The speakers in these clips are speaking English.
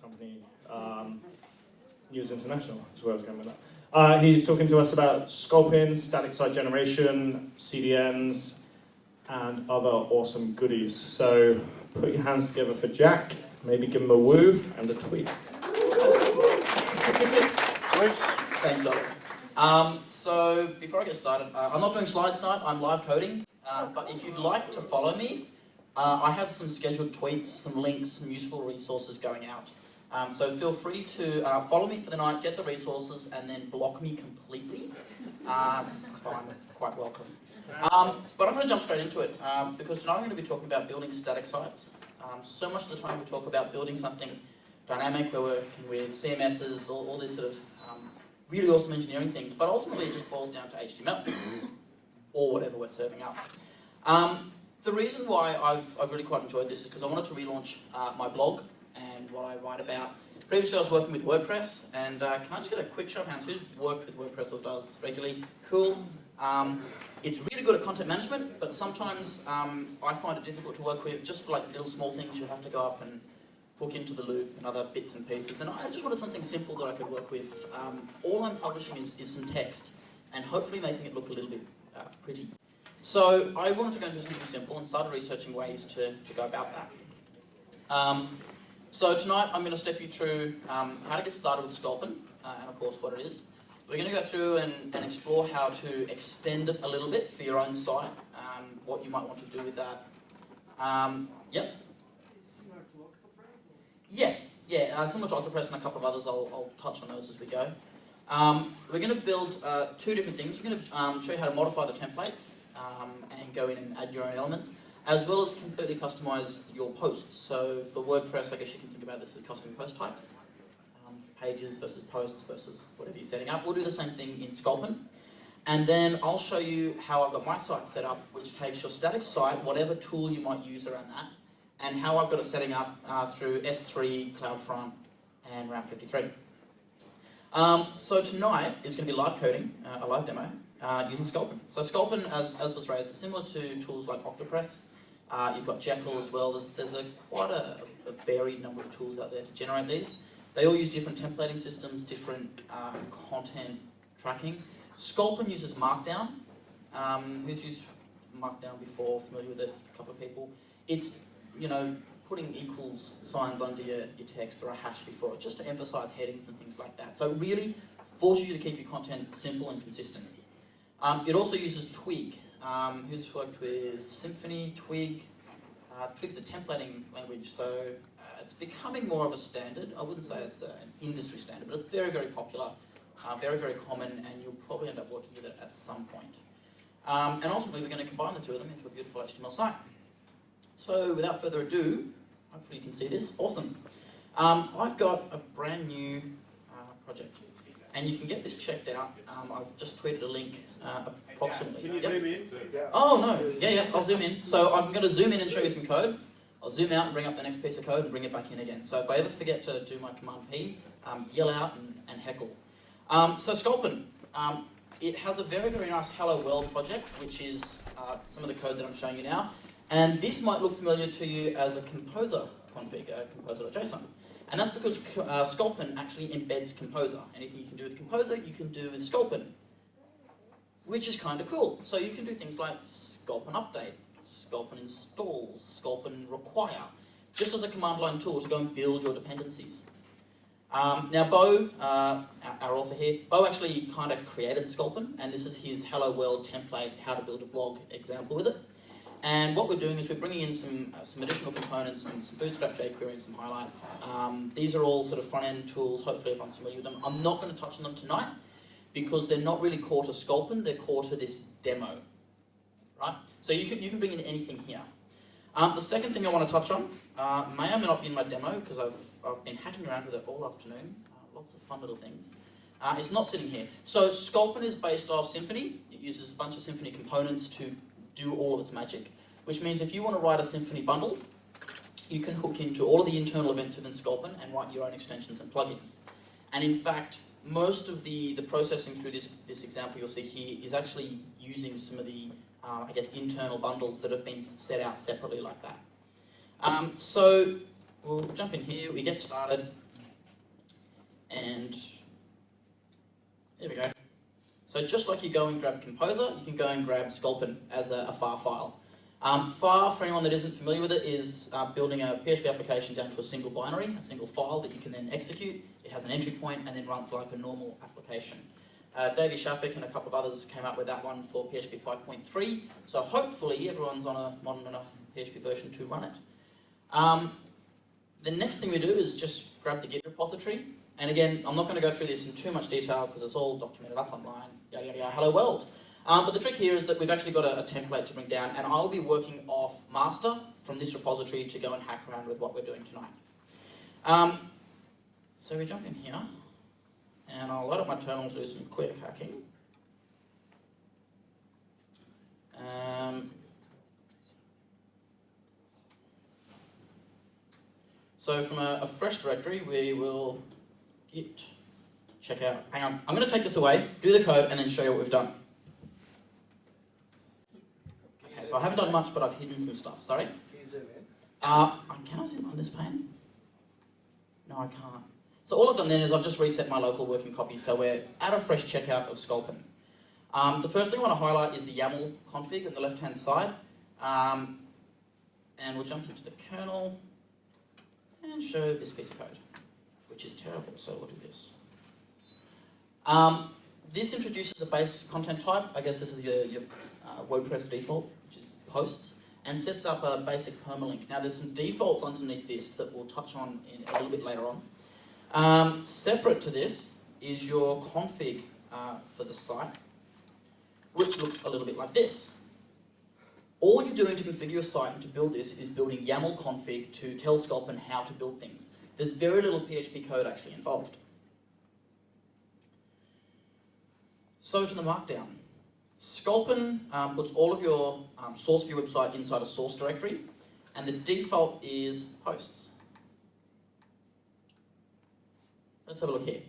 company, News International, is where I was going with that. He's talking to us about sculpin, static site generation, CDNs, and other awesome goodies. So put your hands together for Jack, maybe give him a woo and a tweet. Thanks, Doc. So before I get started, I'm not doing slides tonight, I'm live coding. But if you'd like to follow me, I have some scheduled tweets, some links, some useful resources going out. So feel free to follow me for the night, get the resources, and then block me completely. It's fine, it's quite welcome. But I'm going to jump straight into it, because tonight I'm going to be talking about building static sites. So much of the time we talk about building something dynamic, we're working with CMSs, all this sort of really awesome engineering things, but ultimately it just boils down to HTML, or whatever we're serving up. The reason why I've really quite enjoyed this is because I wanted to relaunch my blog and what I write about. Previously I was working with WordPress, and can I just get a quick show of hands? Who's worked with WordPress or does regularly? Cool. It's really good at content management, but sometimes I find it difficult to work with just for like little small things. You have to go up and hook into the loop and other bits and pieces, and I just wanted something simple that I could work with. All I'm publishing is some text, and hopefully making it look a little bit pretty. So I wanted to go into something simple and started researching ways to go about that. So tonight I'm going to step you through how to get started with Sculpin, and of course what it is. We're going to go through and explore how to extend it a little bit for your own site, what you might want to do with that. Yep. Yes, yeah, similar to Octopress and a couple of others. I'll touch on those as we go. We're going to build two different things. We're going to show you how to modify the templates and go in and add your own elements, as well as completely customize your posts. So for WordPress, I guess you can think about this as custom post types. Pages versus posts versus whatever you're setting up. We'll do the same thing in Sculpin. And then I'll show you how I've got my site set up, which takes your static site, whatever tool you might use around that, and how I've got it setting up through S3, CloudFront, and Round 53. So tonight is going to be live coding, a live demo, using Sculpin. So Sculpin, as was raised, is similar to tools like Octopress. You've got Jekyll as well. There's quite a varied number of tools out there to generate these. They all use different templating systems, different content tracking. Sculpin uses markdown. Who's used markdown before? Familiar with it? A couple of people. It's, putting equals signs under your text or a hash before it, just to emphasize headings and things like that. So it really forces you to keep your content simple and consistent. It also uses Twig. Who's worked with Symfony, Twig? Twig's a templating language, so it's becoming more of a standard. I wouldn't say it's an industry standard, but it's very, very popular, very, very common, and you'll probably end up working with it at some point. And ultimately, we're going to combine the two of them into a beautiful HTML site. So without further ado, hopefully you can see this. Awesome. I've got a brand new project, and you can get this checked out. I've just tweeted a link approximately. Can you zoom in? Oh, no. Yeah, I'll zoom in. So I'm going to zoom in and show you some code. I'll zoom out and bring up the next piece of code and bring it back in again. So if I ever forget to do my Command P, yell out and heckle. So Sculpin, it has a very, very nice Hello World project, which is some of the code that I'm showing you now. And this might look familiar to you as a composer config, composer.json. And that's because Sculpin actually embeds Composer. Anything you can do with Composer, you can do with Sculpin, which is kind of cool. So you can do things like Sculpin update, Sculpin install, Sculpin require, just as a command line tool to go and build your dependencies. Now Bo, our author here, Bo actually kind of created Sculpin, and this is his Hello World template, how to build a blog example with it. And what we're doing is we're bringing in some additional components, some Bootstrap jQuery and some highlights. These are all sort of front-end tools, hopefully everyone's familiar with them. I'm not going to touch on them tonight because they're not really core to Sculpin, they're core to this demo. Right? So you can bring in anything here. The second thing I want to touch on may or may not be in my demo because I've been hacking around with it all afternoon. Lots of fun little things. It's not sitting here. So Sculpin is based off Symfony. It uses a bunch of Symfony components to do all of its magic, which means if you want to write a Symfony bundle, you can hook into all of the internal events within Sculpin and write your own extensions and plugins. And in fact, most of the processing through this example you'll see here is actually using some of the, internal bundles that have been set out separately like that. So we'll jump in here, we get started. And there we go. So just like you go and grab Composer, you can go and grab Sculpin as a FAR file. FAR, for anyone that isn't familiar with it, is building a PHP application down to a single binary, a single file that you can then execute. It has an entry point and then runs like a normal application. Davey Shafik and a couple of others came up with that one for PHP 5.3, so hopefully everyone's on a modern enough PHP version to run it. The next thing we do is just grab the Git repository, and again, I'm not going to go through this in too much detail because it's all documented up online, yada yada yada, hello world. But the trick here is that we've actually got a template to bring down, and I'll be working off master from this repository to go and hack around with what we're doing tonight. So we jump in here, and I'll load up my terminal to do some quick hacking. So from a fresh directory, we will git check out. Hang on, I'm going to take this away, do the code, and then show you what we've done. Okay, so I haven't done much, but I've hidden some stuff. Sorry? Can you zoom in? Can I zoom on this pane? No, I can't. So all I've done then is I've just reset my local working copy, so we're at a fresh checkout of Sculpin. The first thing I want to highlight is the YAML config on the left-hand side. And we'll jump into the kernel and show this piece of code, which is terrible, so we'll do this. This introduces a base content type. I guess this is your WordPress default, which is posts, and sets up a basic permalink. Now there's some defaults underneath this that we'll touch on a little bit later on. Separate to this is your config for the site, which looks a little bit like this. All you're doing to configure your site and to build this is building YAML config to tell Sculpin how to build things. There's very little PHP code actually involved. So to the markdown. Sculpin puts all of your source view website inside a source directory, and the default is posts. Let's have a look here.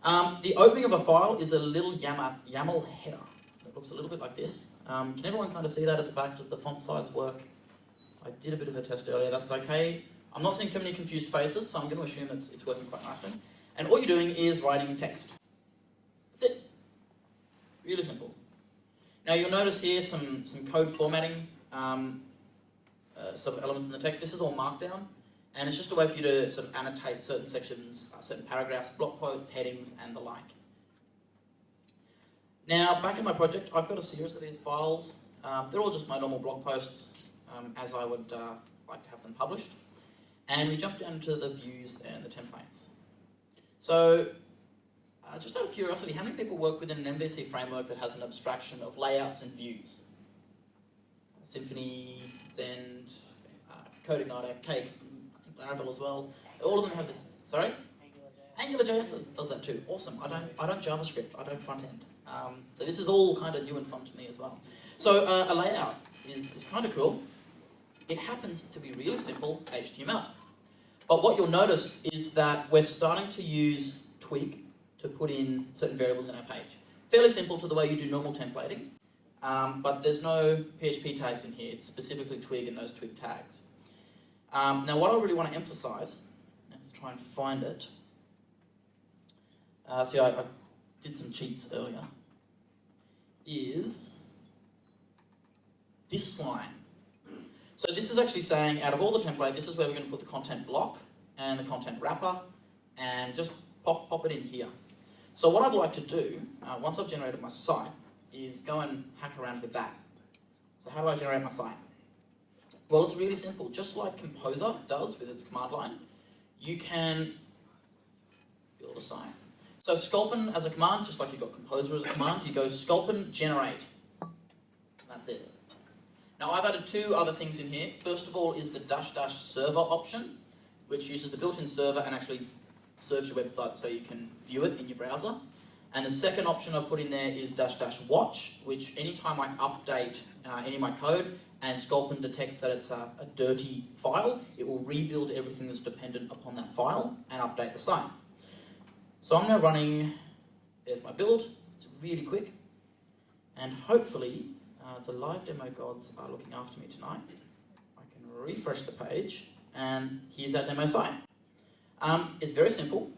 The opening of a file is a little YAML header that looks a little bit like this. Can everyone kind of see that at the back? Does the font size work? I did a bit of a test earlier, that's okay. I'm not seeing too many confused faces, so I'm going to assume it's working quite nicely. And all you're doing is writing text. That's it. Really simple. Now you'll notice here some code formatting, some elements in the text. This is all markdown, and it's just a way for you to sort of annotate certain sections, certain paragraphs, block quotes, headings, and the like. Now, back in my project, I've got a series of these files. They're all just my normal blog posts, as I would like to have them published. And we jump down to the views and the templates. So, just out of curiosity, how many people work within an MVC framework that has an abstraction of layouts and views? Symfony, Zend, CodeIgniter, Cake, I think Laravel as well. All of them have this. Sorry? AngularJS does that too. Awesome. I don't JavaScript. I don't front end. So this is all kind of new and fun to me as well. So a layout is kind of cool. It happens to be really simple HTML. But what you'll notice is that we're starting to use twig to put in certain variables in our page. Fairly simple to the way you do normal templating, but there's no PHP tags in here. It's specifically twig and those twig tags. Now what I really want to emphasize, let's try and find it. See, I did some cheats earlier, is this line. So this is actually saying, out of all the template, this is where we're going to put the content block and the content wrapper, and just pop it in here. So what I'd like to do, once I've generated my site, is go and hack around with that. So how do I generate my site? Well, it's really simple. Just like Composer does with its command line, you can build a site. So Sculpin as a command, just like you've got Composer as a command, you go Sculpin generate. That's it. Now I've added two other things in here. First of all is the -- server option, which uses the built-in server and actually serves your website so you can view it in your browser. And the second option I've put in there is -- watch, which anytime I update any of my code and Sculpin detects that it's a dirty file, it will rebuild everything that's dependent upon that file and update the site. So I'm now running, there's my build, it's really quick, and hopefully the live demo gods are looking after me tonight. I can refresh the page, and here's that demo site. It's very simple.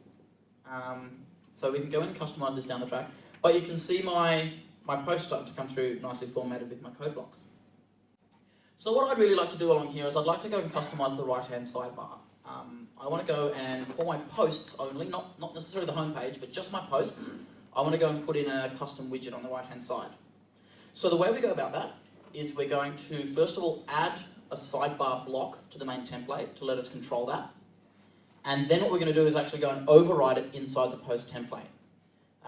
So we can go in and customize this down the track. But you can see my post starting to come through nicely formatted with my code blocks. So what I'd really like to do along here is I'd like to go and customize the right-hand sidebar. I want to go and, for my posts only, not necessarily the home page, but just my posts, I want to go and put in a custom widget on the right-hand side. So the way we go about that is we're going to, first of all, add a sidebar block to the main template to let us control that. And then what we're going to do is actually go and override it inside the post template.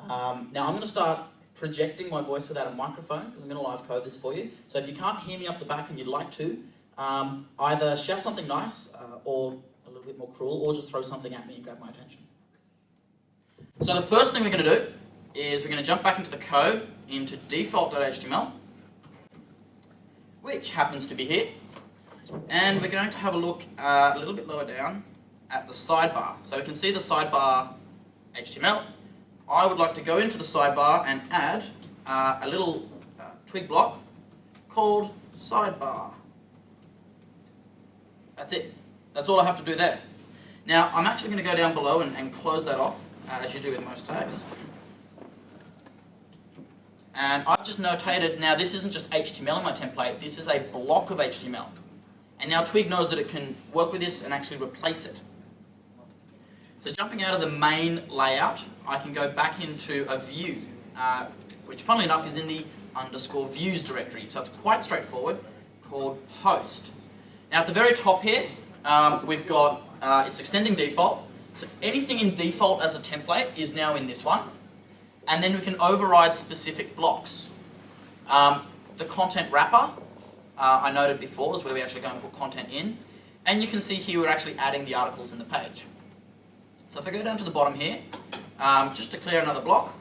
Now I'm going to start projecting my voice without a microphone because I'm going to live code this for you. So if you can't hear me up the back and you'd like to, either shout something nice or a little bit more cruel, or just throw something at me and grab my attention. So the first thing we're going to do is we're going to jump back into the code, into default.html, which happens to be here. And we're going to have a look a little bit lower down at the sidebar. So we can see the sidebar HTML. I would like to go into the sidebar and add a little twig block called sidebar. That's it. That's all I have to do there. Now, I'm actually going to go down below and close that off, as you do with most tags. And I've just notated, now this isn't just HTML in my template, this is a block of HTML. And now Twig knows that it can work with this and actually replace it. So jumping out of the main layout, I can go back into a view, which funnily enough is in the _views directory. So it's quite straightforward, called post. Now at the very top here, we've got, it's extending default. So anything in default as a template is now in this one. And then we can override specific blocks. The content wrapper, I noted before, is where we actually go and put content in. And you can see here we're actually adding the articles in the page. So if I go down to the bottom here, just declare another block.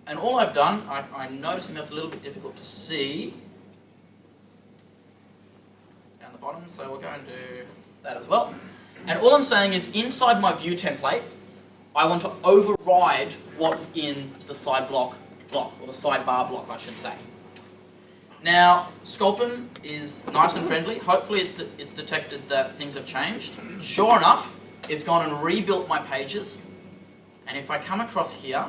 And all I've done, I'm noticing that's a little bit difficult to see down the bottom, so we'll go and do that as well. And all I'm saying is inside my view template, I want to override what's in the side block, or the sidebar block, I should say. Now, Sculpin is nice and friendly. Hopefully it's detected that things have changed. Sure enough, it's gone and rebuilt my pages. And if I come across here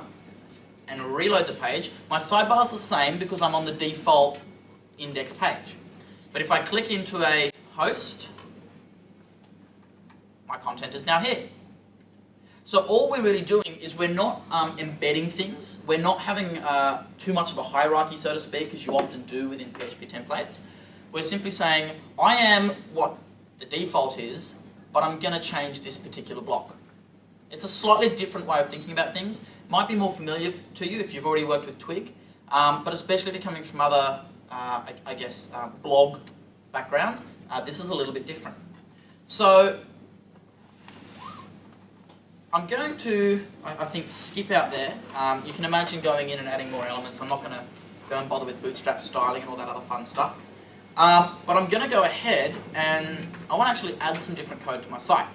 and reload the page, my sidebar is the same because I'm on the default index page. But if I click into a post, my content is now here. So all we're really doing is we're not embedding things. We're not having too much of a hierarchy, so to speak, as you often do within PHP templates. We're simply saying, I am what the default is, but I'm going to change this particular block. It's a slightly different way of thinking about things. Might be more familiar to you if you've already worked with Twig, but especially if you're coming from other, blog backgrounds, this is a little bit different. So I'm going to, I think, skip out there. You can imagine going in and adding more elements. I'm not going to go and bother with bootstrap styling and all that other fun stuff. But I'm going to go ahead and I want to actually add some different code to my site.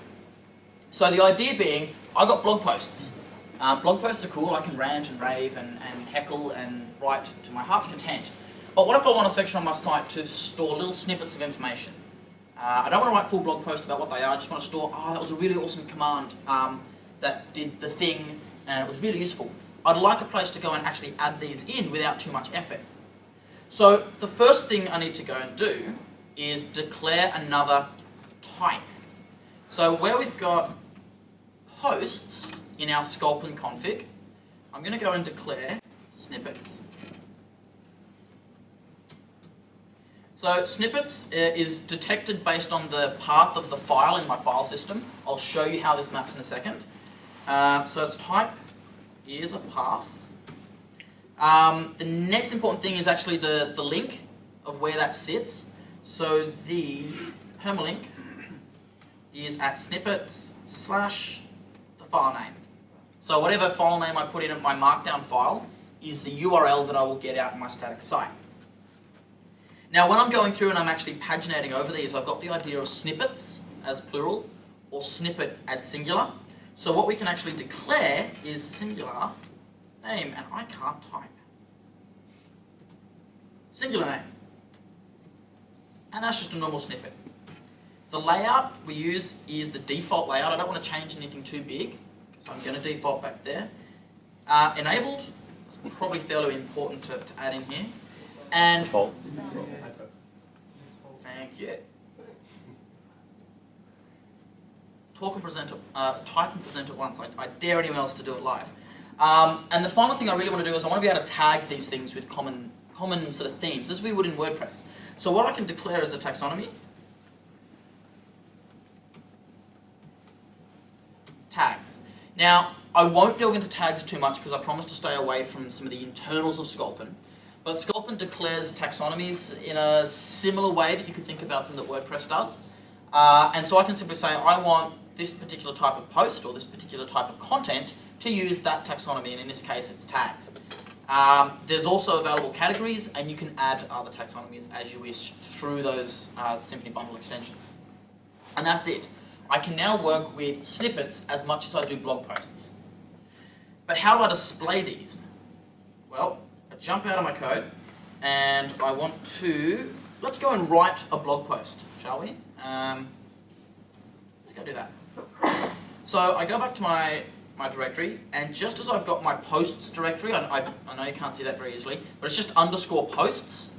So the idea being, I've got blog posts. Blog posts are cool. I can rant and rave and heckle and write to my heart's content. But what if I want a section on my site to store little snippets of information? I don't want to write full blog posts about what they are. I just want to store, that was a really awesome command that did the thing and it was really useful. I'd like a place to go and actually add these in without too much effort. So the first thing I need to go and do is declare another type. So where we've got posts in our sculpin config, I'm going to go and declare snippets. So snippets is detected based on the path of the file in my file system. I'll show you how this maps in a second. So its type is a path. The next important thing is actually the link of where that sits. So the permalink is at snippets / the file name. So whatever file name I put in my markdown file is the URL that I will get out in my static site. Now when I'm going through and I'm actually paginating over these, I've got the idea of snippets as plural or snippet as singular. So what we can actually declare is singular name, and I can't type. Singular name. And that's just a normal snippet. The layout we use is the default layout. I don't want to change anything too big, so I'm going to default back there. Enabled, it's probably fairly important to add in here. And Default. thank you. Talk and present it, type and present it once. I dare anyone else to do it live. And the final thing I really want to do is I want to be able to tag these things with common sort of themes, as we would in WordPress. So what I can declare as a taxonomy, tags. Now, I won't delve into tags too much because I promise to stay away from some of the internals of Sculpin. But Sculpin declares taxonomies in a similar way that you could think about them that WordPress does. And so I can simply say, I want this particular type of post or this particular type of content to use that taxonomy, and in this case it's tags. There's also available categories, and you can add other taxonomies as you wish through those Symfony bundle extensions. And that's it. I can now work with snippets as much as I do blog posts. But how do I display these? Well, I jump out of my code, and I want to... Let's go and write a blog post, shall we? Let's go do that. So I go back to my directory, and just as I've got my posts directory, I know you can't see that very easily, but it's just underscore posts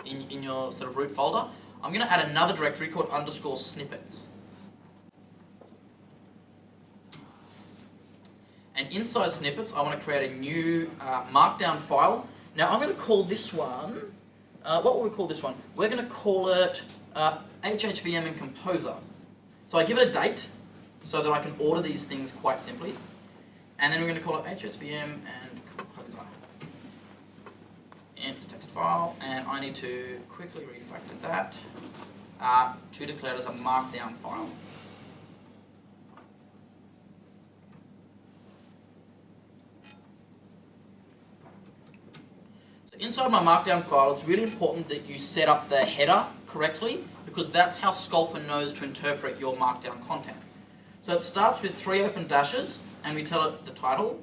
in your sort of root folder. I'm going to add another directory called underscore snippets. And inside snippets, I want to create a new markdown file. Now I'm going to call this one, what will we call this one? We're going to call it HHVM and Composer. So I give it a date so that I can order these things quite simply. And then we're going to call it HHVM and Composer. And it's a text file, and I need to quickly refactor that to declare it as a markdown file. Inside my markdown file, it's really important that you set up the header correctly, because that's how Sculpin knows to interpret your markdown content. So it starts with 3 open dashes, and we tell it the title.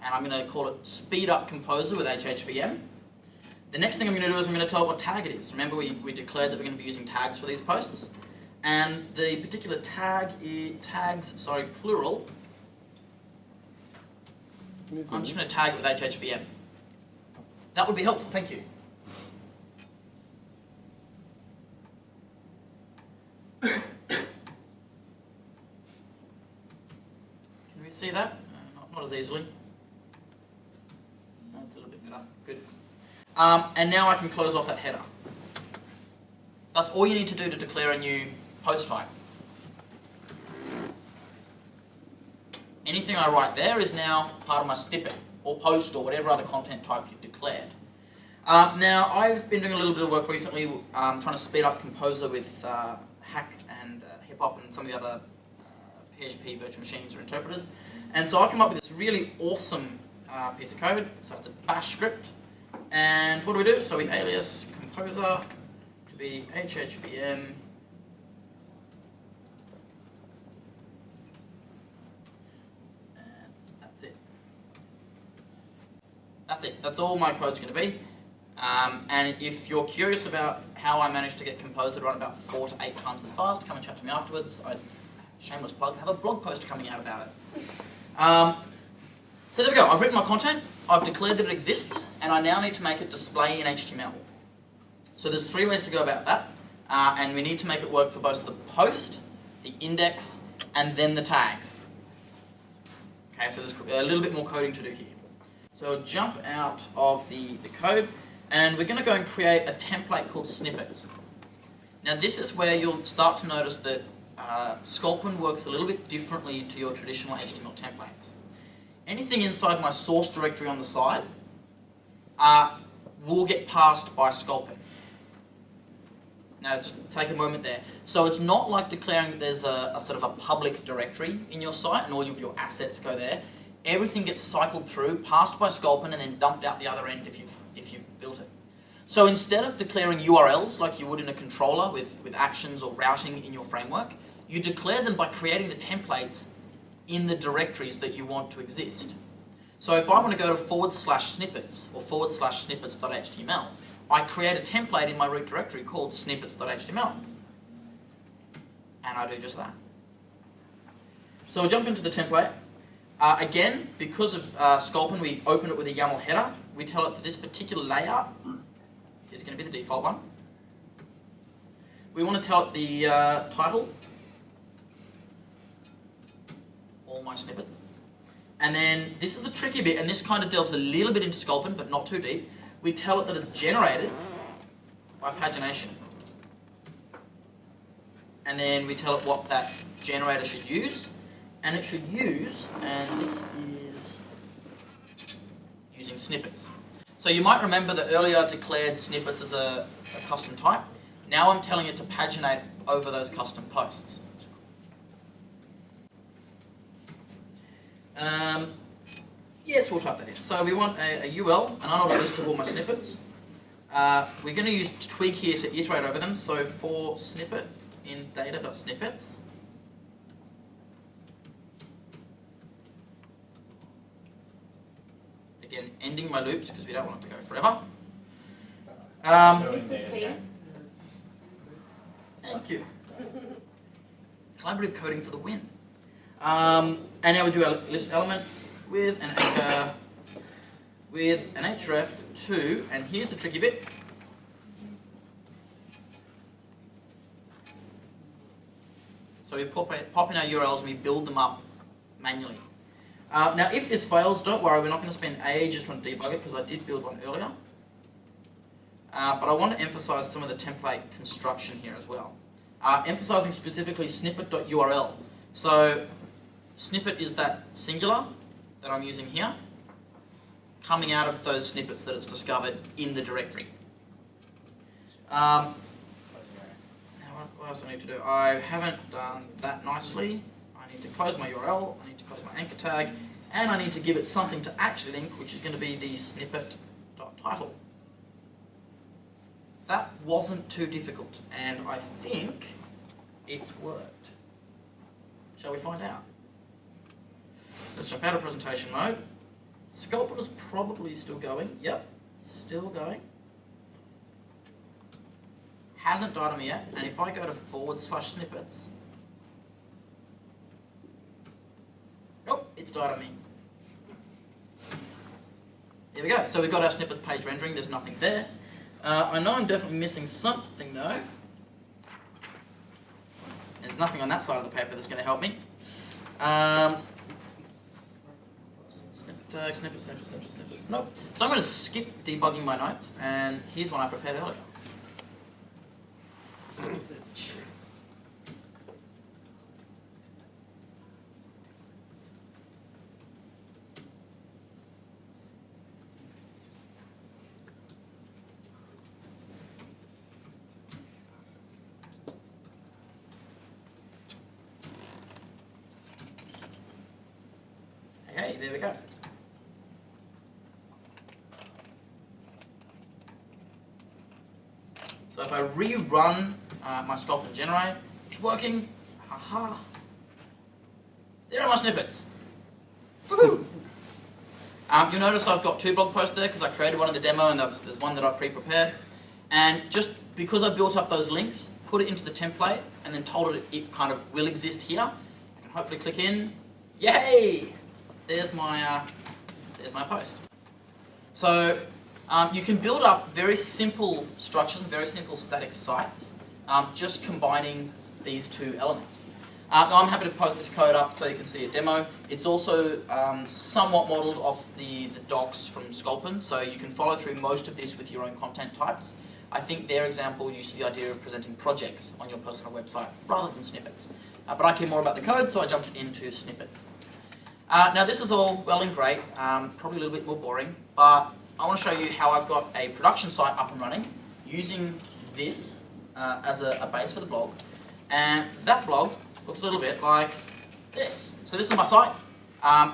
And I'm going to call it Speed Up Composer with HHVM. The next thing I'm going to do is I'm going to tell it what tag it is. Remember we declared that we're going to be using tags for these posts. And the particular tag is tags, plural. I'm just going to tag it with HHVM. That would be helpful, thank you. Can we see that? Not as easily. That's a little bit better. Good. And now I can close off that header. That's all you need to do to declare a new post type. Anything I write there is now part of my snippet, or post, or whatever other content type you've declared. Now, I've been doing a little bit of work recently trying to speed up Composer with Hack and Hip-Hop and some of the other PHP virtual machines or interpreters. And so I come up with this really awesome piece of code. So it's a bash script. And what do? So we alias Composer to be HHVM. That's it. That's all my code's going to be. And if you're curious about how I managed to get Composer to run about 4 to 8 times as fast, come and chat to me afterwards. Shameless plug, I have a blog post coming out about it. So there we go. I've written my content, I've declared that it exists, and I now need to make it display in HTML. So there's 3 ways to go about that. And we need to make it work for both the post, the index, and then the tags. Okay, so there's a little bit more coding to do here. So jump out of the code, and we're going to go and create a template called Snippets. Now this is where you'll start to notice that Sculpin works a little bit differently to your traditional HTML templates. Anything inside my source directory on the side will get passed by Sculpin. Now just take a moment there. So it's not like declaring that there's a sort of a public directory in your site and all of your assets go there. Everything gets cycled through, passed by Sculpin, and then dumped out the other end if you've built it. So instead of declaring URLs like you would in a controller with actions or routing in your framework, you declare them by creating the templates in the directories that you want to exist. So if I want to go to /snippets or /snippets.html, I create a template in my root directory called snippets.html. And I do just that. So I'll jump into the template. Again, because of Sculpin, we open it with a YAML header. We tell it that this particular layout is going to be the default one. We want to tell it the title, all my snippets. And then this is the tricky bit, and this kind of delves a little bit into Sculpin, but not too deep. We tell it that it's generated by pagination. And then we tell it what that generator should use. And it should use, and this is using snippets. So you might remember that earlier I declared snippets as a custom type. Now I'm telling it to paginate over those custom posts. Yes, we'll type that in. So we want a UL, an unordered list of all my snippets. We're going to use twig here to iterate over them. So for snippet in data.snippets, again, ending my loops because we don't want it to go forever. Thank you. Collaborative coding for the win. And now we do our list element with an anchor, with an href2, and here's the tricky bit. So we pop in our URLs and we build them up manually. Now if this fails, don't worry, we're not going to spend ages trying to debug it because I did build one earlier. But I want to emphasize some of the template construction here as well. Emphasizing specifically snippet.url. So snippet is that singular that I'm using here, coming out of those snippets that it's discovered in the directory. Now what else do I need to do? I haven't done that nicely. I need to close my URL, I need to close my anchor tag, and I need to give it something to actually link, which is going to be the snippet.title. That wasn't too difficult, and I think it's worked. Shall we find out? Let's jump out of presentation mode. Sculpin is probably still going. Yep, still going. Hasn't died on me yet, and if I go to /snippets, nope, it's died on me. There we go. So we've got our snippets page rendering. There's nothing there. I know I'm definitely missing something though. There's nothing on that side of the paper that's going to help me. Snippets. Nope. So I'm going to skip debugging my notes, and here's one I prepared earlier. Hey, there we go. So if I rerun my sculpin generate, it's working. Haha. There are my snippets. Woohoo! You'll notice I've got 2 blog posts there because I created one in the demo and there's one that I've pre-prepared. And just because I built up those links, put it into the template and then told it kind of will exist here. I can hopefully click in. Yay! There's my post. So you can build up very simple structures and very simple static sites just combining these 2 elements. Now I'm happy to post this code up so you can see a demo. It's also somewhat modeled off the docs from Sculpin, so you can follow through most of this with your own content types. I think their example used the idea of presenting projects on your personal website rather than snippets. But I care more about the code, so I jumped into snippets. Now this is all well and great, probably a little bit more boring, but I want to show you how I've got a production site up and running using this as a base for the blog. And that blog looks a little bit like this. So this is my site.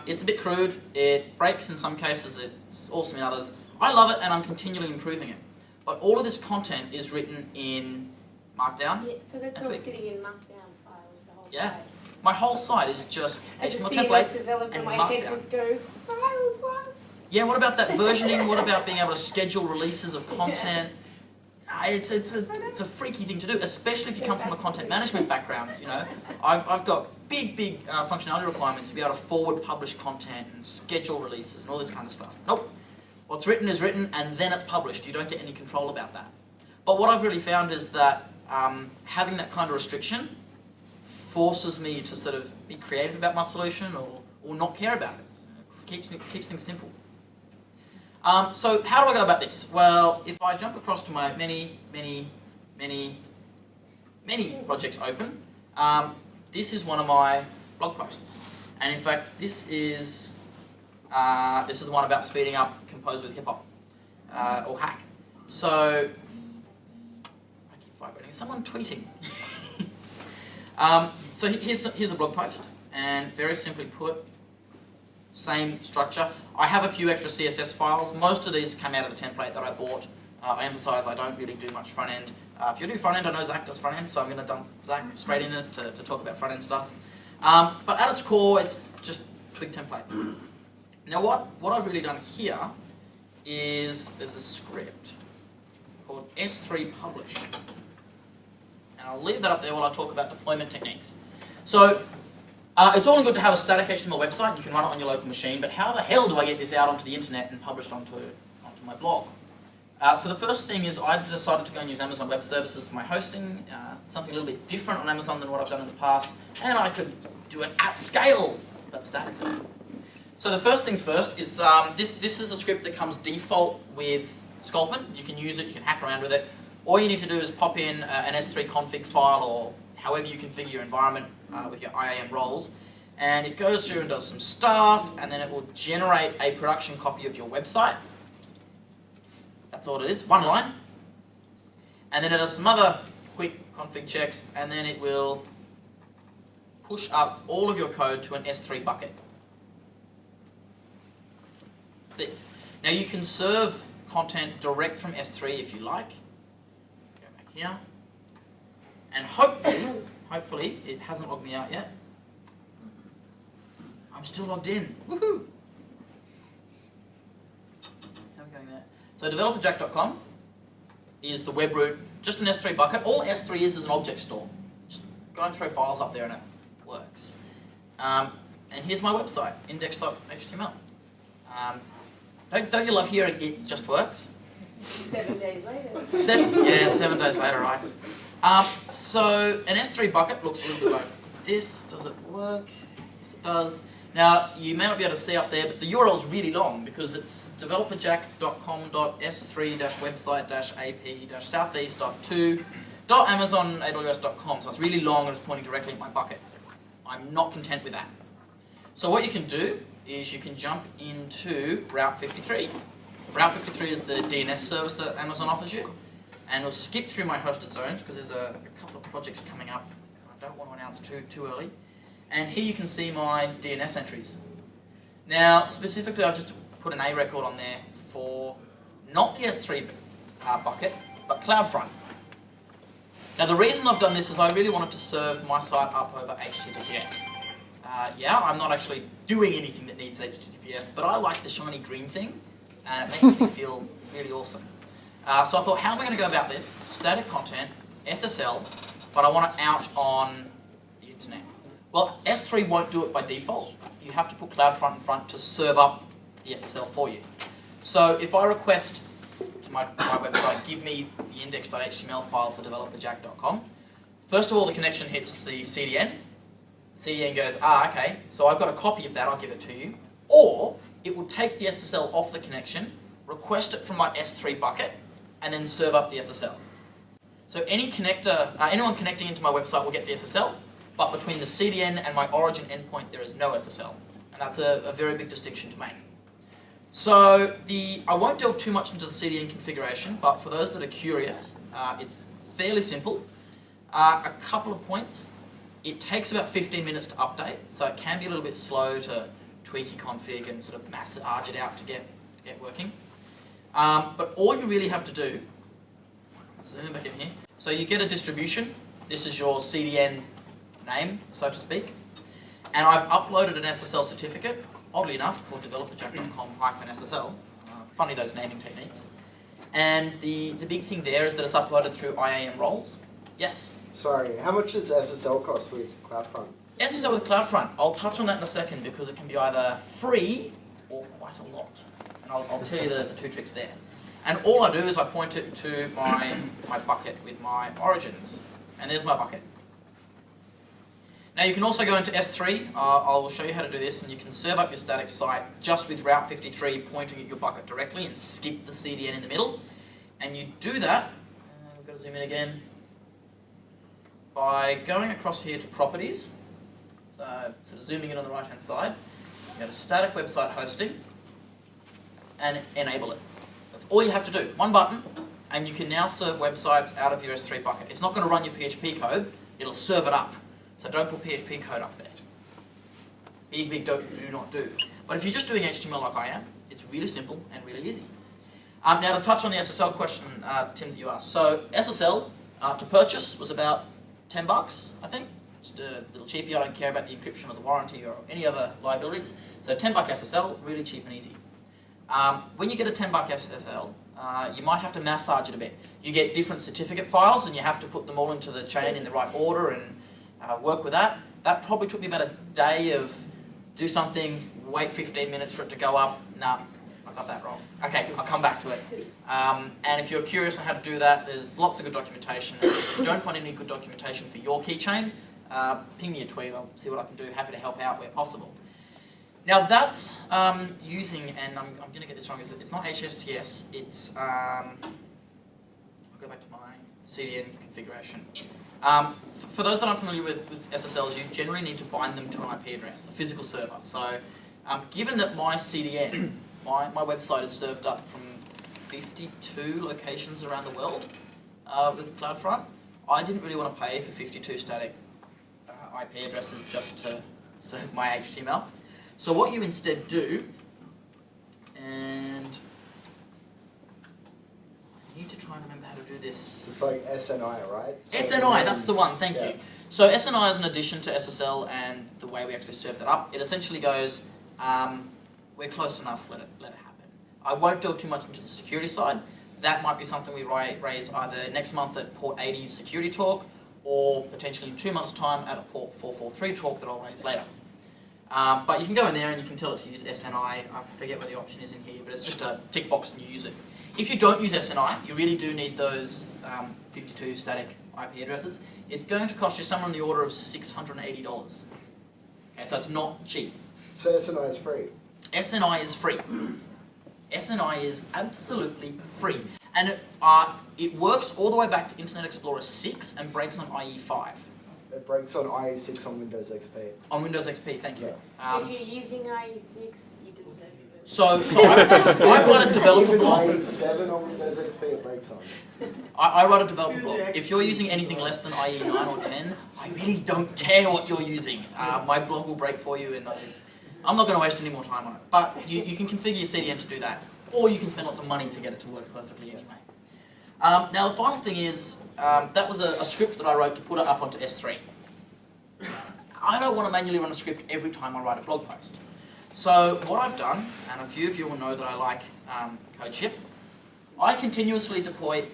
It's a bit crude, it breaks in some cases, it's awesome in others. I love it and I'm continually improving it. But all of this content is written in Markdown. Yeah, so that's all sitting in Markdown files, the whole Yeah. My whole site is just HTML templates templates and my head markdown. just goes, files. Yeah, what about that versioning? What about being able to schedule releases of content? It's a freaky thing to do, especially if you come from a content management background. You know, I've got big functionality requirements to be able to forward publish content and schedule releases and all this kind of stuff. Nope. What's written is written, and then it's published. You don't get any control about that. But what I've really found is that having that kind of restriction forces me to sort of be creative about my solution or not care about it. Keeps things simple. So how do I go about this? Well, if I jump across to my many projects open, this is one of my blog posts. And in fact, this is the one about speeding up Compose with Hip Hop, or Hack. So, I keep vibrating. Is someone tweeting? So here's a blog post, and very simply put, same structure. I have a few extra CSS files. Most of these come out of the template that I bought. I emphasize I don't really do much front end. If you do front end, I know Zach does front end, so I'm going to dump Zach straight in it to talk about front end stuff. But at its core, it's just twig templates. Now what I've really done here is there's a script called S3 publish. And I'll leave that up there while I talk about deployment techniques. So it's all good to have a static HTML website. You can run it on your local machine, but how the hell do I get this out onto the internet and published onto my blog? So the first thing is I decided to go and use Amazon Web Services for my hosting, something a little bit different on Amazon than what I've done in the past, and I could do it at scale, but statically. So the first things first is this is a script that comes default with Sculpin. You can use it, you can hack around with it. All you need to do is pop in an S3 config file or however you configure your environment with your IAM roles, and it goes through and does some stuff, and then it will generate a production copy of your website. That's all it is, one line. And then it does some other quick config checks, and then it will push up all of your code to an S3 bucket. That's it. Now you can serve content direct from S3 if you like. Go back here. And hopefully, it hasn't logged me out yet. I'm still logged in. Woohoo! How are we going there? So developerjack.com is the web root, just an S3 bucket. All S3 is an object store. Just go and throw files up there and it works. And here's my website, index.html. Don't you love hearing it just works? 7 days later. 7 days later, right? So an S3 bucket looks a little bit like this. Does it work? Yes, it does. Now, you may not be able to see up there, but the URL is really long because it's developerjack.com.s3-website-ap-southeast.2.amazon.aws.com. So it's really long and it's pointing directly at my bucket. I'm not content with that. So what you can do is you can jump into Route 53. Route 53 is the DNS service that Amazon offers you. And we'll skip through my hosted zones because there's a couple of projects coming up I don't want to announce too early. And here you can see my DNS entries. Now, specifically, I've just put an A record on there for not the S3 bucket, but CloudFront. Now, the reason I've done this is I really wanted to serve my site up over HTTPS. Yeah, I'm not actually doing anything that needs HTTPS, but I like the shiny green thing, and it makes me feel really awesome. So I thought, how am I going to go about this? Static content, SSL, but I want it out on the internet. Well, S3 won't do it by default. You have to put CloudFront in front to serve up the SSL for you. So if I request to my website, give me the index.html file for developerjack.com, first of all, the connection hits the CDN. CDN goes, okay, so I've got a copy of that, I'll give it to you. Or it will take the SSL off the connection, request it from my S3 bucket, and then serve up the SSL. So any connector, anyone connecting into my website will get the SSL, but between the CDN and my origin endpoint, there is no SSL. And that's a very big distinction to make. So I won't delve too much into the CDN configuration, but for those that are curious, it's fairly simple. A couple of points. It takes about 15 minutes to update, so it can be a little bit slow to tweak your config and sort of massage it out to get working. But all you really have to do, zoom back in here, so you get a distribution. This is your CDN name, so to speak. And I've uploaded an SSL certificate, oddly enough, called developerjack.com-SSL. Funny those naming techniques. And the big thing there is that it's uploaded through IAM roles. Yes? Sorry, how much does SSL cost with CloudFront? SSL with CloudFront, I'll touch on that in a second because it can be either free or quite a lot. And I'll tell you the two tricks there. And all I do is I point it to my bucket with my origins. And there's my bucket. Now you can also go into S3, I will show you how to do this, and you can serve up your static site just with Route 53 pointing at your bucket directly and skip the CDN in the middle. And you do that, we've got to zoom in again, by going across here to Properties, so sort of zooming in on the right hand side, you go to Static Website Hosting, and enable it. That's all you have to do, one button, and you can now serve websites out of your S3 bucket. It's not going to run your PHP code, it'll serve it up. So don't put PHP code up there. Big do not do. But if you're just doing HTML like I am, it's really simple and really easy. Now to touch on the SSL question, Tim, that you asked. So SSL to purchase was about $10, I think. Just a little cheapy. I don't care about the encryption or the warranty or any other liabilities. So $10 SSL, really cheap and easy. When you get a $10 SSL, you might have to massage it a bit. You get different certificate files and you have to put them all into the chain in the right order and work with that. That probably took me about a day of do something, wait 15 minutes for it to go up. Nah, I got that wrong. Okay, I'll come back to it. And if you're curious on how to do that, there's lots of good documentation. If you don't find any good documentation for your keychain, ping me a tweet, I'll see what I can do. Happy to help out where possible. Now that's using, and I'm going to get this wrong, it's not HSTS, it's, I'll go back to my CDN configuration. For those that aren't familiar with SSLs, you generally need to bind them to an IP address, a physical server. So given that my CDN, my website is served up from 52 locations around the world with CloudFront, I didn't really want to pay for 52 static IP addresses just to serve my HTML. So what you instead do, and I need to try and remember how to do this. It's like SNI, right? So SNI, that's the one, thank you. So SNI is an addition to SSL, and the way we actually serve that up, it essentially goes, we're close enough, let it happen. I won't delve too much into the security side. That might be something we raise either next month at Port 80's security talk, or potentially in 2 months' time at a Port 443 talk that I'll raise later. But you can go in there and you can tell it to use SNI. I forget what the option is in here, but it's just a tick box and you use it. If you don't use SNI, you really do need those 52 static IP addresses. It's going to cost you somewhere in the order of $680. Okay, so it's not cheap. So SNI is free? SNI is free. SNI is absolutely free. And it works all the way back to Internet Explorer 6 and breaks on IE 5. It breaks on IE6 on Windows XP. On Windows XP, thank you. If you're using IE6, you deserve it. So I write a developer blog. Even IE7 on Windows XP it breaks on. I write a developer blog. If you're using anything less than IE 9 or 10, I really don't care what you're using. My blog will break for you, and I'm not going to waste any more time on it. But you can configure your CDN to do that, or you can spend lots of money to get it to work perfectly anyway. Now the final thing is, that was a script that I wrote to put it up onto S3. I don't want to manually run a script every time I write a blog post. So what I've done, and a few of you will know that I like CodeShip, I continuously deploy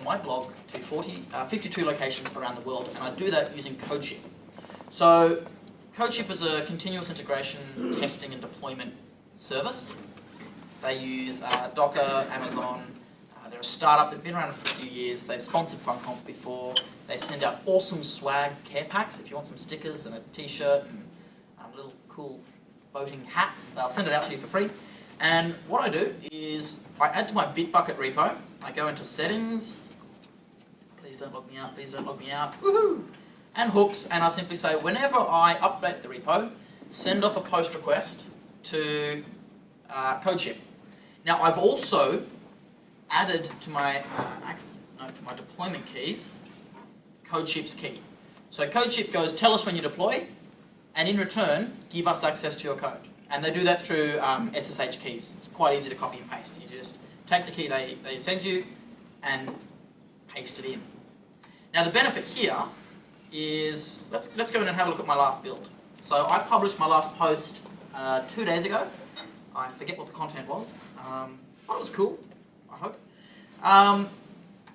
my blog to 52 locations around the world, and I do that using CodeShip. So CodeShip is a continuous integration, testing and deployment service. They use Docker, Amazon. They're a startup. They've been around for a few years. They've sponsored FunConf before. They send out awesome swag care packs. If you want some stickers and a t-shirt and little cool boating hats, they'll send it out to you for free. And what I do is I add to my Bitbucket repo. I go into settings. Please don't log me out. Please don't log me out. Woohoo! And hooks. And I simply say, whenever I update the repo, send off a post request to CodeShip. Now I've also added to my deployment keys CodeShip's key. So CodeShip goes, tell us when you deploy, and in return, give us access to your code. And they do that through SSH keys. It's quite easy to copy and paste. You just take the key they send you and paste it in. Now the benefit here is, let's go in and have a look at my last build. So I published my last post 2 days ago. I forget what the content was, but it was cool, I hope.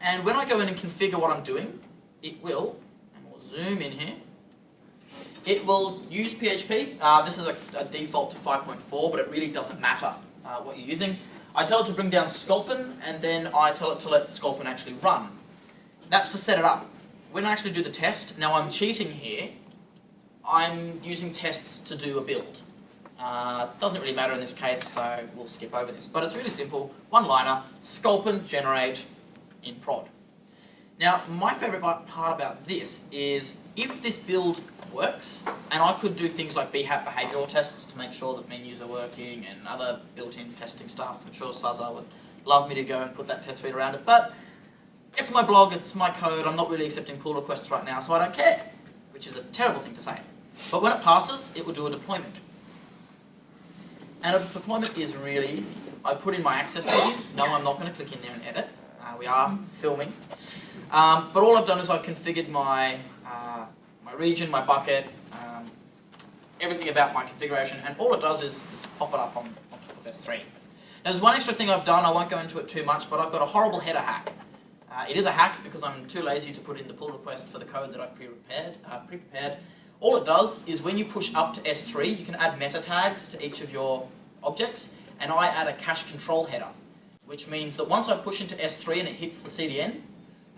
And when I go in and configure what I'm doing, it will, and we'll zoom in here, it will use PHP. This is a default to 5.4, but it really doesn't matter what you're using. I tell it to bring down sculpin, and then I tell it to let sculpin actually run. That's to set it up. When I actually do the test, now I'm cheating here, I'm using tests to do a build. Doesn't really matter in this case, so we'll skip over this. But it's really simple, one-liner, sculpin generate in prod. Now, my favourite part about this is if this build works, and I could do things like BHAP behavioural tests to make sure that menus are working and other built-in testing stuff. I'm sure Saza would love me to go and put that test feed around it, but it's my blog, it's my code, I'm not really accepting pull requests right now, so I don't care, which is a terrible thing to say. But when it passes, it will do a deployment. And a deployment is really easy. I put in my access keys. No, I'm not going to click in there and edit. We are filming. But all I've done is I've configured my region, my bucket, everything about my configuration, and all it does is pop it up on top of S3. Now, there's one extra thing I've done. I won't go into it too much, but I've got a horrible header hack. It is a hack because I'm too lazy to put in the pull request for the code that I've pre-prepared. All it does is when you push up to S3, you can add meta tags to each of your objects, and I add a cache control header, which means that once I push into S3 and it hits the CDN,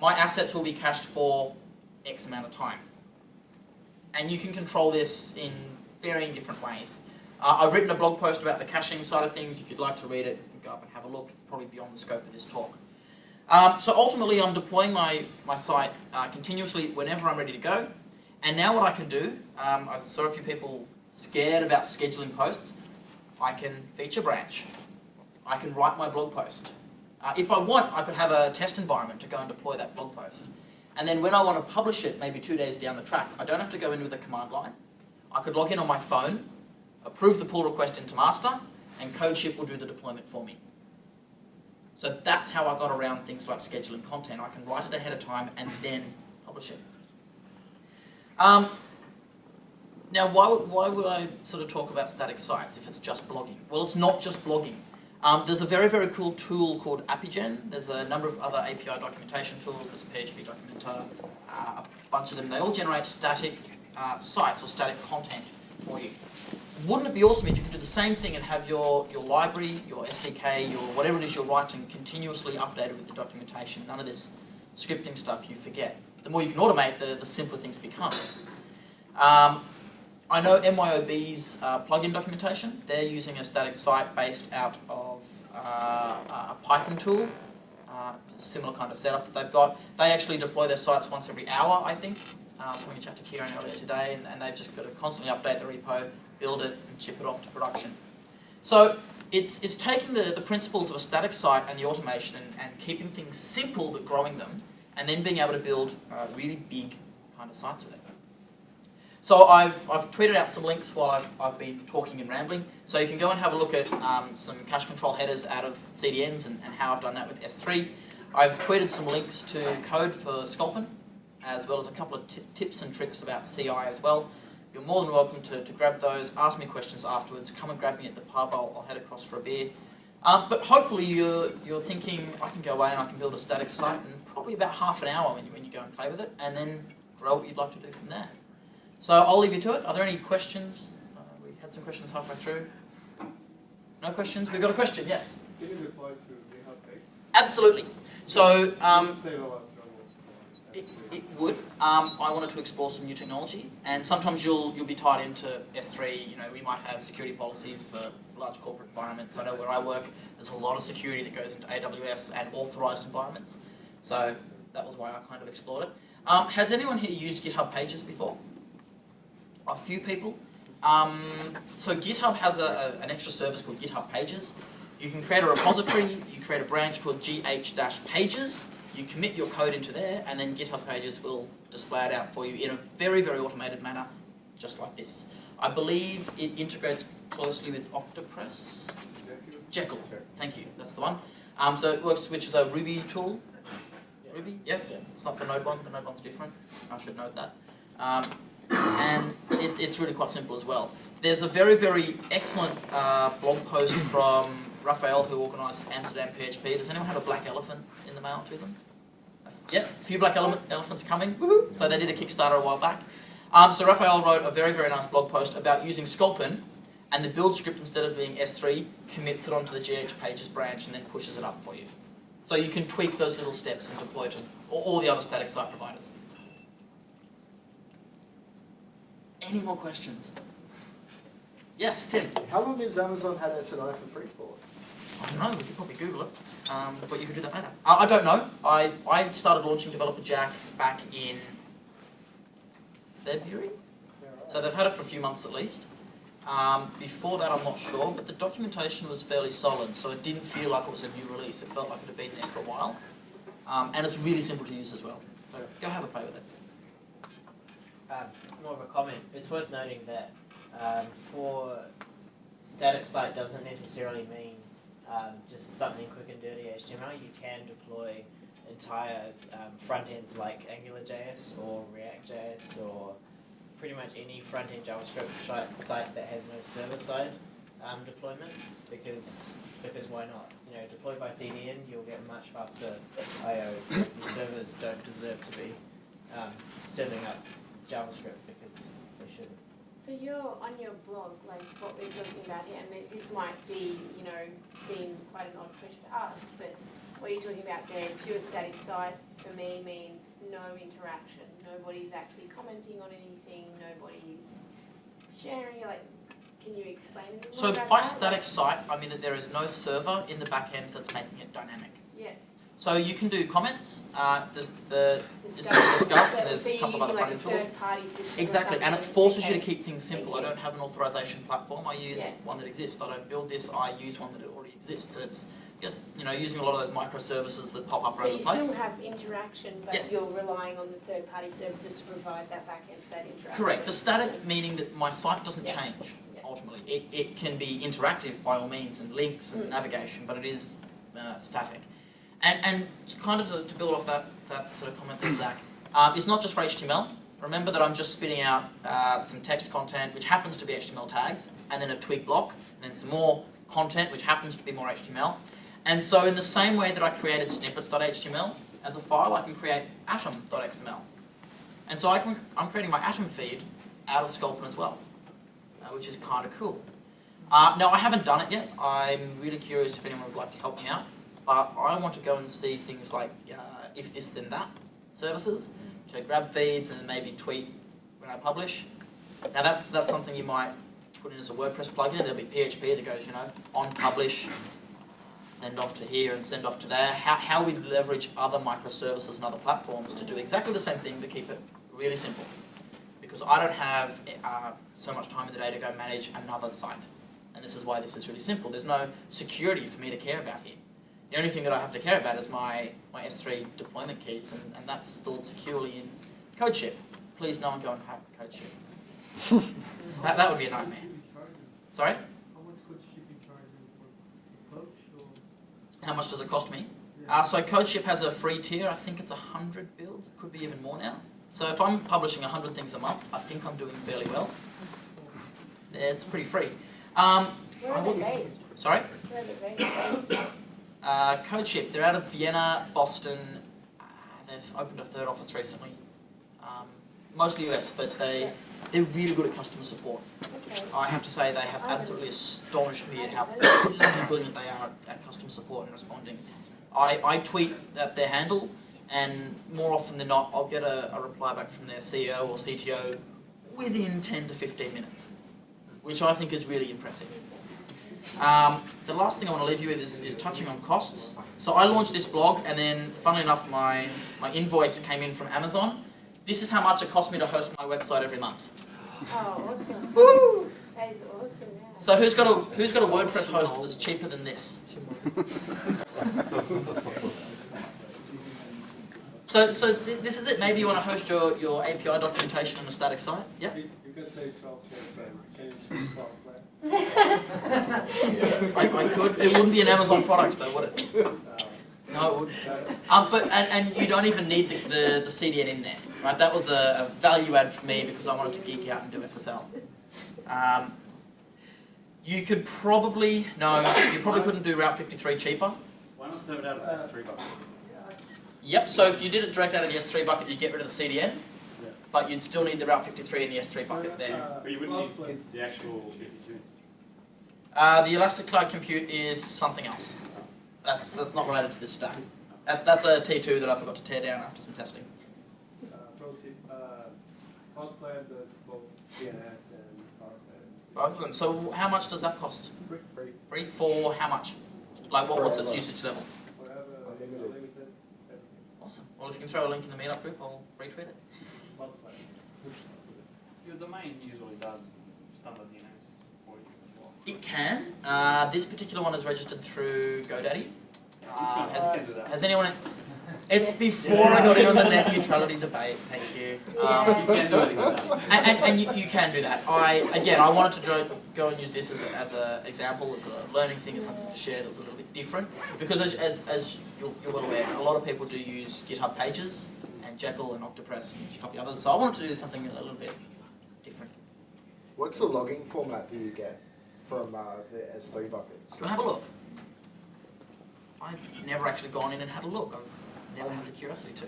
my assets will be cached for X amount of time. And you can control this in varying different ways. I've written a blog post about the caching side of things. If you'd like to read it, you can go up and have a look. It's probably beyond the scope of this talk. So ultimately, I'm deploying my site continuously whenever I'm ready to go. And now what I can do, I saw a few people scared about scheduling posts. I can feature branch. I can write my blog post. If I want, I could have a test environment to go and deploy that blog post. And then when I want to publish it, maybe 2 days down the track, I don't have to go in with a command line. I could log in on my phone, approve the pull request into master, and CodeShip will do the deployment for me. So that's how I got around things like scheduling content. I can write it ahead of time and then publish it. Now, why would I sort of talk about static sites if it's just blogging? Well, it's not just blogging. There's a very, very cool tool called Apigen. There's a number of other API documentation tools. There's PHP Documenter, a bunch of them. They all generate static sites or static content for you. Wouldn't it be awesome if you could do the same thing and have your library, your SDK, your whatever it is you're writing continuously updated with the documentation? None of this scripting stuff you forget. The more you can automate, the simpler things become. I know MYOB's plugin documentation. They're using a static site based out of a Python tool, similar kind of setup that they've got. They actually deploy their sites once every hour, I think. So when we chat to Kieran earlier today, and they've just got to constantly update the repo, build it, and ship it off to production. So it's taking the principles of a static site and the automation and keeping things simple but growing them, and then being able to build really big kind of sites with it. So I've tweeted out some links while I've been talking and rambling. So you can go and have a look at some cache control headers out of CDNs and how I've done that with S3. I've tweeted some links to code for Sculpin, as well as a couple of tips and tricks about CI as well. You're more than welcome to grab those, ask me questions afterwards, come and grab me at the pub, I'll head across for a beer. But hopefully you're thinking, I can go away and I can build a static site in probably about half an hour when you go and play with it, and then grow what you'd like to do from there. So I'll leave you to it. Are there any questions? We had some questions halfway through. No questions? We've got a question, yes? Can you deploy to GitHub page? Absolutely. So Save a lot of trouble. it would. I wanted to explore some new technology, and sometimes you'll be tied into S3. You know, we might have security policies for large corporate environments. I know where I work, there's a lot of security that goes into AWS and authorized environments. So that was why I kind of explored it. Has anyone here used GitHub Pages before? A few people. So GitHub has an extra service called GitHub Pages. You can create a repository, you create a branch called gh-pages, you commit your code into there, and then GitHub Pages will display it out for you in a very, very automated manner, just like this. I believe it integrates closely with Octopress. Jekyll, thank you, that's the one. So it works, which is a Ruby tool. Ruby, yes? It's not the Node one, the Node one's different. I should note that. And it's really quite simple as well. There's a very, very excellent blog post from Raphael, who organised Amsterdam PHP. Does anyone have a black elephant in the mail to them? Yeah, a few black elephants coming. Woohoo! So they did a Kickstarter a while back. So Raphael wrote a very, very nice blog post about using Sculpin, and the build script, instead of being S3, commits it onto the GH Pages branch and then pushes it up for you. So you can tweak those little steps and deploy to all the other static site providers. Any more questions? Yes, Tim? How long has Amazon had SNI for free for? I don't know, we could probably Google it, but you could do that later. I don't know. I started launching Developer Jack back in February, so they've had it for a few months at least. Before that, I'm not sure, but the documentation was fairly solid, so it didn't feel like it was a new release. It felt like it had been there for a while, and it's really simple to use as well. So go have a play with it. More of a comment. It's worth noting that for static site doesn't necessarily mean just something quick and dirty HTML. You can deploy entire front ends like AngularJS or React.js or pretty much any front end JavaScript site that has no server side deployment, because why not? You know, deploy by CDN, you'll get much faster I/O. Your servers don't deserve to be serving up JavaScript because they shouldn't. So you're on your blog, like what we're talking about here, and this might be, seem quite an odd question to ask, but what you're talking about there, pure static site, for me means no interaction. Nobody's actually commenting on anything, nobody's sharing, can you explain a bit So more about by that? static site, I mean that there is no server in the back end that's making it dynamic. Yeah. So you can do comments, discuss, and there's a couple of other front-end tools. Exactly, and it forces you to keep things simple. I don't have an authorization platform. I use one that exists. I don't build this. I use one that already exists. It's just using a lot of those microservices that pop up around the place. So you still have interaction, but Yes. you're relying on the third-party services to provide that back end for that interaction. Correct. The static meaning that my site doesn't Yeah. change. Yeah. Ultimately, it can be interactive by all means and links and navigation, but it is static. And kind of to build off that sort of comment there, Zach, it's not just for HTML. Remember that I'm just spitting out some text content, which happens to be HTML tags, and then a twig block, and then some more content, which happens to be more HTML. And so in the same way that I created snippets.html as a file, I can create atom.xml. And so I'm creating my atom feed out of Sculpin as well, which is kind of cool. Now, I haven't done it yet. I'm really curious if anyone would like to help me out. But I want to go and see things like if this then that services to grab feeds and then maybe tweet when I publish. Now that's something you might put in as a WordPress plugin. There'll be PHP that goes, on publish, send off to here and send off to there. How we leverage other microservices and other platforms to do exactly the same thing but keep it really simple. Because I don't have so much time in the day to go manage another site. And this is why this is really simple. There's no security for me to care about here. The only thing that I have to care about is my S3 deployment keys, and that's stored securely in CodeShip. Please, no one go and hack CodeShip. that would be a nightmare. Sorry? How much could shipping charges for coach or? How much does it cost me? So CodeShip has a free tier. I think it's 100 builds. It could be even more now. So if I'm publishing 100 things a month, I think I'm doing fairly well. It's pretty free. Where are they based? Sorry? Where are they based? CodeShip, they're out of Vienna, Boston. They've opened a third office recently. Mostly US, but they're really good at customer support. Okay. I have to say they have absolutely astonished me at how brilliant they are at customer support and responding. I tweet at their handle, and more often than not, I'll get a reply back from their CEO or CTO within 10 to 15 minutes, which I think is really impressive. The last thing I want to leave you with is touching on costs. So I launched this blog, and then, funnily enough, my invoice came in from Amazon. This is how much it cost me to host my website every month. Oh, awesome. Woo! That is awesome. Yeah. So who's got a WordPress host that's cheaper than this? So this is it. Maybe you want to host your API documentation on a static site. Yeah. You could say 12 cents, but change from 12, right? I could. It wouldn't be an Amazon product, though, would it? No, it wouldn't. But you don't even need the CDN in there. Right, that was a value add for me because I wanted to geek out and do SSL. You could probably, you probably couldn't do Route 53 cheaper. Why not serve it out of the S3 bucket? Yep, so if you did it direct out of the S3 bucket, you'd get rid of the CDN, Yeah. but you'd still need the Route 53 in the S3 bucket there. But you wouldn't need the actual 52. The Elastic Cloud Compute is something else. That's not related to this stack. That's a T2 that I forgot to tear down after some testing. Pro tip, Cloudflare does both DNS and Cloudflare. Both of them. So how much does that cost? Free. Free for how much? Like what's its Forever. usage level? Whatever, Unlimited. unlimited, everything. Awesome. Well, if you can throw a link in the meetup group, I'll retweet it. Cloudflare. Your domain usually does standard DNS for you as well. It can. This particular one is registered through GoDaddy. Can do that. Has anyone? It's before I got in on the net neutrality debate. Thank you. You can do anything with that. And you can do that. I wanted to go and use this as an example, as a learning thing, as something to share that was a little bit different. Because as you're well aware, a lot of people do use GitHub Pages and Jekyll and Octopress and a couple of others. So I wanted to do something a little bit different. What's the logging format that you get from the S3 buckets? Do you want to have a look? I've never actually gone in and had a look. I've never had the curiosity to.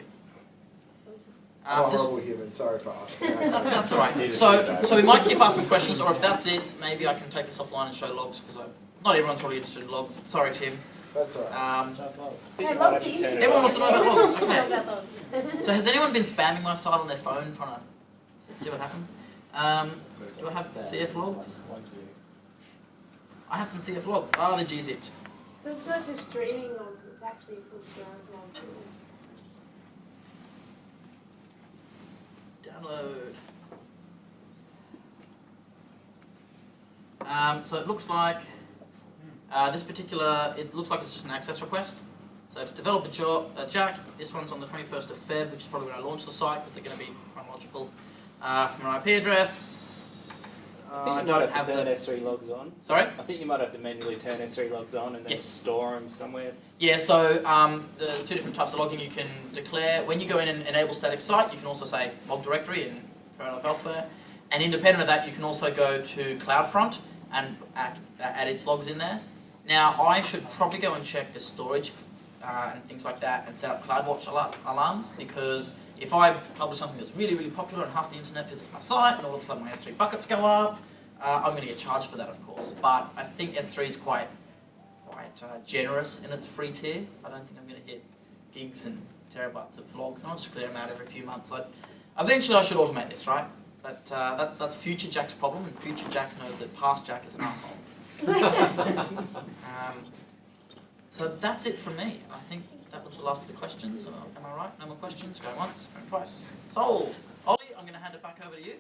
I'm a This- horrible human, sorry for asking. That's all right. So we might keep asking questions, or if that's it, maybe I can take this offline and show logs because not everyone's probably interested in logs. Sorry, Tim. That's alright. Yeah, logs are interesting. Everyone wants to know about logs. Everyone Okay. wants to know about logs. So has anyone been spamming my site on their phone trying to see what happens? Do I have CF logs? I have some CF logs. Oh, they're gzipped. So it's not just streaming logs, it's actually full stream logs. Download. So it looks like this particular, it looks like it's just an access request. So to develop a Jack, this one's on the 21st of Feb, which is probably when I launch the site because they're going to be chronological. From an IP address, I don't have turn the... S3 logs on. Sorry? I think you might have to manually turn S3 logs on and then Yes. store them somewhere. Yeah, so there's two different types of logging you can declare. When you go in and enable static site, you can also say log directory and throw it off elsewhere. And independent of that, you can also go to CloudFront and add its logs in there. Now, I should probably go and check the storage and things like that and set up CloudWatch alarms, because if I publish something that's really, really popular and half the internet visits my site and all of a sudden my S3 buckets go up, I'm going to get charged for that, of course. But I think S3 is quite generous in its free tier. I don't think I'm going to hit gigs and terabytes of logs. I'll just clear them out every few months. Eventually I should automate this, right? But that's future Jack's problem, and future Jack knows that past Jack is an asshole. So that's it from me. I think that was the last of the questions. Am I right? No more questions? Go once, go twice. Sold. Ollie, I'm going to hand it back over to you.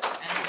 And